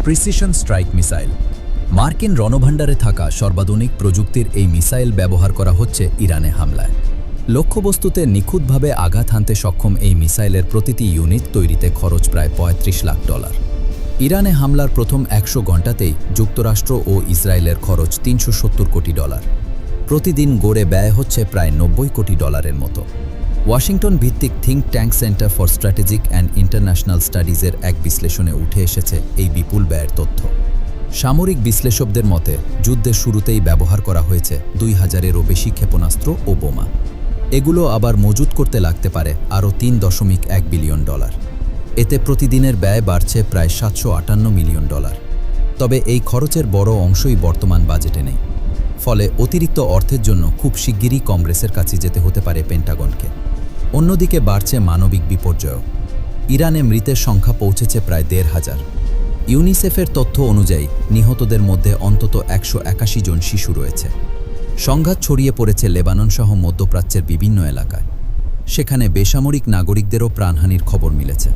Precision strike missile. মার্কিন রণভাণ্ডারে থাকা সর্বাধুনিক প্রযুক্তির এই মিসাইল ব্যবহার করা হচ্ছে ইরানে হামলায়। লক্ষ্যবস্তুতে নিখুঁতভাবে আঘাত হানতে সক্ষম এই মিসাইলের প্রতিটি ইউনিট তৈরিতে খরচ প্রায় $35 লাখ। ইরানে হামলার প্রথম 100 ঘণ্টাতেই যুক্তরাষ্ট্র ও ইসরায়েলের খরচ $370 কোটি। প্রতিদিন গড়ে ব্যয় হচ্ছে প্রায় $90 কোটি মতো। ওয়াশিংটন ভিত্তিক think tank centre for strategic and international স্টাডিজের এক বিশ্লেষণে উঠে এসেছে এই বিপুল ব্যয়ের তথ্য। সামরিক বিশ্লেষকদের মতে যুদ্ধের শুরুতেই ব্যবহার করা হয়েছে 2000-এরও বেশি ক্ষেপণাস্ত্র ও বোমা। এগুলো আবার মজুত করতে লাগতে পারে আরও $3.1 বিলিয়ন। এতে প্রতিদিনের ব্যয় বাড়ছে প্রায় $758 মিলিয়ন। তবে এই খরচের বড় অংশই বর্তমান বাজেটে নেই। ফলে অতিরিক্ত অর্থের জন্য খুব শিগগিরই কংগ্রেসের কাছে যেতে হতে পারে পেন্টাগনকে। অন্যদিকে বাড়ছে মানবিক বিপর্যয়। ইরানে মৃতের সংখ্যা পৌঁছেছে প্রায় 1,500। ইউনিসেফের তথ্য অনুযায়ী নিহতদের মধ্যে অন্তত 181 জন শিশু রয়েছে। সংঘাত ছড়িয়ে পড়েছে লেবানন সহ মধ্যপ্রাচ্যের বিভিন্ন এলাকায়। সেখানে বেসামরিক নাগরিকদেরও প্রাণহানির খবর মিলেছে।